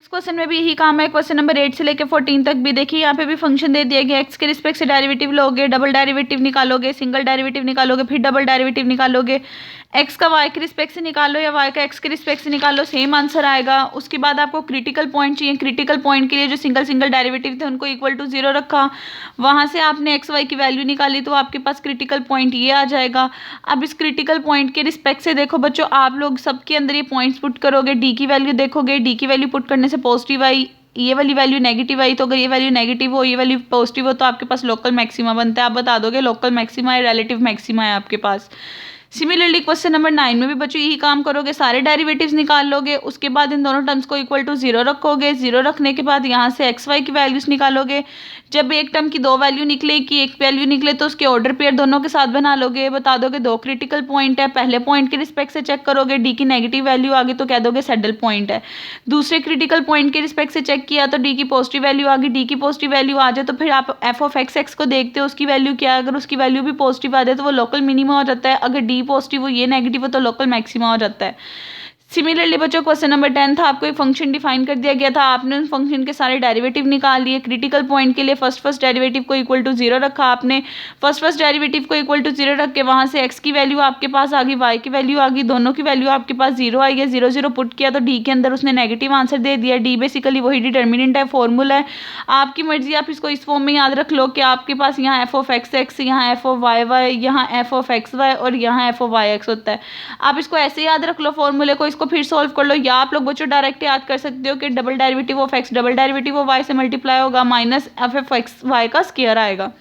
Question में भी यही काम है। क्वेश्चन नंबर 8 से लेकर 14 तक भी देखिए, यहाँ पे भी फंक्शन दे दिया गया, एक्स के रिस्पेक्ट से डेरिवेटिव लोगे, डबल डेरिवेटिव निकालोगे, सिंगल डेरिवेटिव निकालोगे, फिर डबल डेरिवेटिव निकालोगे, एक्स का वाई के रिस्पेक्ट से निकालो या वाई का एक्स के रिस्पेक्ट से निकालो, सेम आंसर आएगा। उसके बाद आपको क्रिटिकल पॉइंट चाहिए, क्रिटिकल पॉइंट के लिए जो सिंगल सिंगल डेरिवेटिव थे उनको इक्वल टू 0 रखा, वहाँ से आपने एक्स वाई की वैल्यू निकाली तो आपके पास क्रिटिकल पॉइंट ये आ जाएगा। अब इस क्रिटिकल पॉइंट के रिस्पेक्ट से देखो बच्चों, आप लोग सबके अंदर ये पॉइंट्स पुट करोगे, डी की वैल्यू देखोगे, डी की वैल्यू पुट करने से पॉजिटिव आई, ये वाली वैल्यू नेगेटिव आई, तो अगर ये वैल्यू नेगेटिव हो ये वैल्यू पॉजिटिव हो तो आपके पास लोकल मैक्सिमा बनता है। आप बता दोगे लोकल मैक्सिमा है रिलेटिव मैक्सिमा है आपके पास। सिमिलरली क्वेश्चन नंबर 9 में भी बच्चों यही काम करोगे, सारे डेरिवेटिव्स निकाल लोगे, उसके बाद इन दोनों टर्म्स को इक्वल टू 0 रखोगे, 0 रखने के बाद यहाँ से एक्स वाई की वैल्यूज निकालोगे। जब एक टर्म की 2 वैल्यू निकले कि एक वैल्यू निकले तो उसके ऑर्डर पेयर दोनों के साथ बना लोगे, बता दोगे 2 क्रिटिकल पॉइंट है, पहले पॉइंट के रिस्पेक्ट से चेक करोगे, डी की नेगेटिव वैल्यू आ गई तो कह दोगे सैडल पॉइंट है। दूसरे क्रिटिकल पॉइंट के रिस्पेक्ट से चेक किया तो डी की पॉजिटिव वैल्यू आ गई, डी की पॉजिटिव वैल्यू आ जाए तो फिर आप एफ ऑफ एक्स को देखते हो उसकी वैल्यू क्या है, अगर उसकी वैल्यू भी पॉजिटिव आ जाए तो वो लोकल मिनिमा हो जाता है, अगर डी पॉजिटिव हो ये नेगेटिव हो तो लोकल मैक्सिमा हो जाता है। सिमिलरली बच्चों क्वेश्चन नंबर 10 था, आपको एक फंक्शन डिफाइन कर दिया गया था, आपने उस फंक्शन के सारे डेरिवेटिव निकाल लिए। क्रिटिकल पॉइंट के लिए फर्स्ट डेरिवेटिव को इक्वल टू 0 रखा आपने, फर्स्ट डेरिवेटिव को इक्वल टू 0 रख के वहाँ से एक्स की वैल्यू आपके पास आ गई, वाई की वैल्यू आ गई, दोनों की वैल्यू आपके पास 0 आई है, 0 0 पुट किया तो डी के अंदर उसने नेगेटिव आंसर दे दिया। डी बेसिकली वही डिटर्मिनेंट है, फॉर्मूला है, आपकी मर्जी, आप इसको इस फॉर्म में याद रख लो कि आपके पास यहाँ एफ ऑफ एक्स एक्स, यहाँ एफ ऑफ वाई वाई, यहाँ एफ ऑफ एक्स वाई और यहाँ एफ ऑफ वाई एक्स होता है। आप इसको ऐसे याद रख लो फॉर्मूले को, इसको फिर सॉल्व कर लो, या आप लोग बच्चों डायरेक्ट याद कर सकते हो कि double derivative of x double derivative of y से मल्टीप्लाई होगा minus f f x y का स्क्वायर आएगा।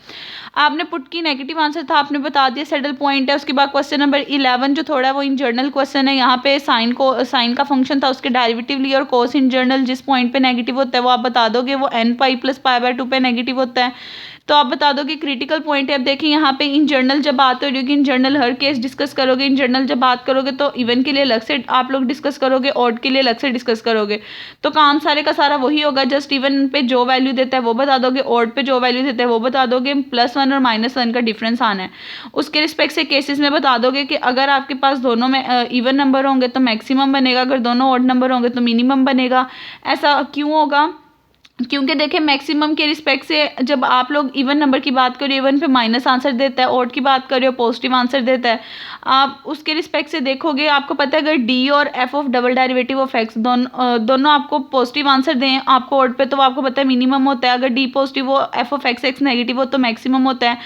आपने पुट की नेगेटिव आंसर था, आपने बता दिया सैडल पॉइंट है। उसके बाद क्वेश्चन नंबर 11 जो थोड़ा वो इन जर्नल क्वेश्चन है, यहाँ पे साइन का फंक्शन था उसके डेरिवेटिव लिया और कोस इन जर्नल जिस पॉइंट पे नेगेटिव होता है वो आप बता दोगे, वो n pi plus pi by 2 पे नेगेटिव होता है तो आप बता दो कि क्रिटिकल पॉइंट है। अब देखिए यहाँ पे इन जर्नल जब बात हो रही होगी, इन जर्नल हर केस डिस्कस करोगे, इन जर्नल जब बात करोगे तो इवन के लिए अलग से आप लोग डिस्कस करोगे, ऑड के लिए अलग से डिस्कस करोगे, तो काम सारे का सारा वही होगा, जस्ट इवन पे जो वैल्यू देता है वो बता दोगे, ऑड पे जो वैल्यू देता है वो बता दोगे, +1 और -1 का डिफरेंस आना है। उसके रिस्पेक्ट से केसेस में बता दोगे कि अगर आपके पास दोनों में इवन नंबर होंगे तो मैक्सिमम बनेगा, अगर दोनों ऑड नंबर होंगे तो मिनिमम बनेगा। ऐसा क्यों होगा? क्योंकि देखिए मैक्सिमम के रिस्पेक्ट से जब आप लोग इवन नंबर की बात करो, इवन पे माइनस आंसर देता है, ऑड की बात करो पॉजिटिव आंसर देता है। आप उसके रिस्पेक्ट से देखोगे, आपको पता है अगर डी और F of double derivative of x दोनों आपको पॉजिटिव आंसर दें आपको ऑड पे, तो आपको पता है मिनिमम होता है, अगर डी पॉजिटिव हो F of x x negative हो तो मैक्सिमम होता है,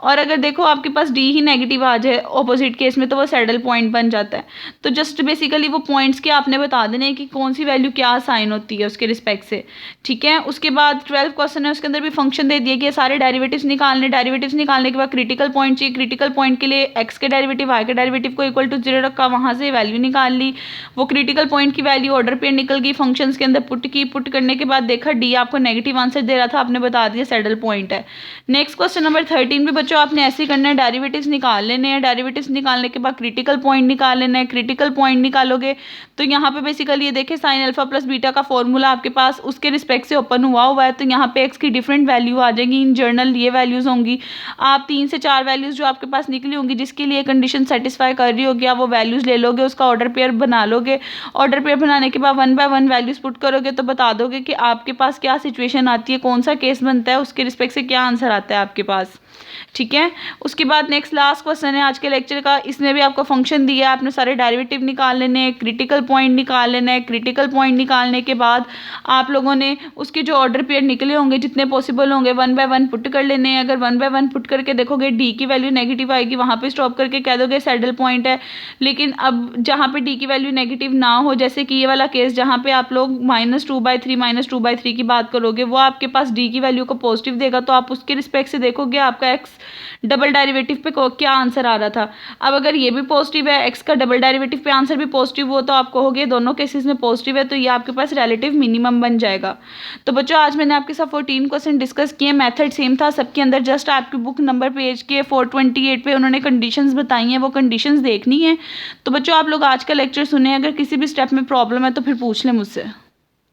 और अगर देखो आपके पास डी ही नेगेटिव आ जाए ऑपोजिट केस में तो वो सैडल पॉइंट बन जाता है। तो जस्ट बेसिकली वो पॉइंट्स के आपने बता देने हैं कि कौन सी वैल्यू क्या साइन होती है उसके रिस्पेक्ट से, ठीक है। उसके बाद 12 क्वेश्चन है, उसके अंदर भी फंक्शन दे दिया कि सारे डेरिवेटिव्स निकालने के बाद क्रिटिकल पॉइंट चाहिए। क्रिटिकल पॉइंट के लिए एक्स के डेरिवेटिव वाई के डेरिवेटिव को इक्वल टू 0 रखा, वहाँ से वैल्यू निकाल ली, वो क्रिटिकल पॉइंट की वैल्यू ऑर्डर पे निकल गई, फंक्शंस के अंदर पुट की, पुट करने के बाद देखा डी आपको नेगेटिव आंसर दे रहा था, आपने बता दिया सैडल पॉइंट है। नेक्स्ट क्वेश्चन नंबर 13 भी बच्चों आपने ऐसे ही करना है, डेरिवेटिव्स निकाल लेने हैं, डेरिवेटिव्स निकालने के बाद क्रिटिकल पॉइंट निकाल लेना है। क्रिटिकल पॉइंट निकालोगे तो यहाँ पे बेसिकली ये देखें साइन अल्फा प्लस बीटा का फॉर्मूला आपके पास उसके रिस्पेक्ट से ओपन हुआ है, तो यहाँ पे एक्स की डिफरेंट वैल्यू आ जाएगी, इन जर्नल ये वैल्यूज होंगी, आप 3 से 4 वैल्यूज जो आपके पास निकली होंगी जिसके लिए कंडीशन सेटिस्फाई कर रही होगी, आप वो वैल्यूज ले लोगे, उसका ऑर्डर पेयर बना लोगे, ऑर्डर पेयर बनाने के बाद 1 बाय 1 वैल्यूज पुट करोगे तो बता दोगे कि आपके पास क्या सिचुएशन आती है, कौन सा केस बनता है, उसके रिस्पेक्ट से क्या आंसर आता है आपके पास, ठीक है। उसके बाद नेक्स्ट लास्ट क्वेश्चन है आज के लेक्चर का, इसमें भी आपको फंक्शन दिया है, आपने सारे डेरिवेटिव निकाल लेने हैं, क्रिटिकल पॉइंट निकाल लेना है। क्रिटिकल पॉइंट निकालने के बाद आप लोगों ने उसके जो ऑर्डर पेयर निकले होंगे जितने पॉसिबल होंगे 1 बाय 1 पुट कर लेने हैं। अगर 1 बाय 1 पुट करके देखोगे डी की वैल्यू नेगेटिव आएगी, वहाँ पे स्टॉप करके कह दोगे सैडल पॉइंट है। लेकिन अब जहाँ पे डी की वैल्यू नेगेटिव ना हो, जैसे कि ये वाला केस जहाँ पे आप लोग -2/3 की बात करोगे, वो आपके पास डी की वैल्यू को पॉजिटिव देगा, तो आप उसके रिस्पेक्ट से देखोगे आपका एक्स डबल डेरिवेटिव पे क्या आंसर आ रहा था। अब अगर ये भी पॉजिटिव है, एक्स का डबल डेरिवेटिव पे आंसर भी पॉजिटिव हो, तो आप कहोगे दोनों केसेस में पॉजिटिव है, तो ये आपके पास रिलेटिव मिनिमम बन जाएगा। तो बच्चों आज मैंने आपके साथ 14 क्वेश्चन डिस्कस किए, मेथड सेम था सबके अंदर, जस्ट आपकी बुक नंबर पेज के 428 पे उन्होंने कंडीशंस बताई हैं, वो कंडीशंस देखनी है। तो बच्चों आप लोग आज का लेक्चर सुने, अगर किसी भी स्टेप में प्रॉब्लम है तो फिर पूछ लें मुझसे।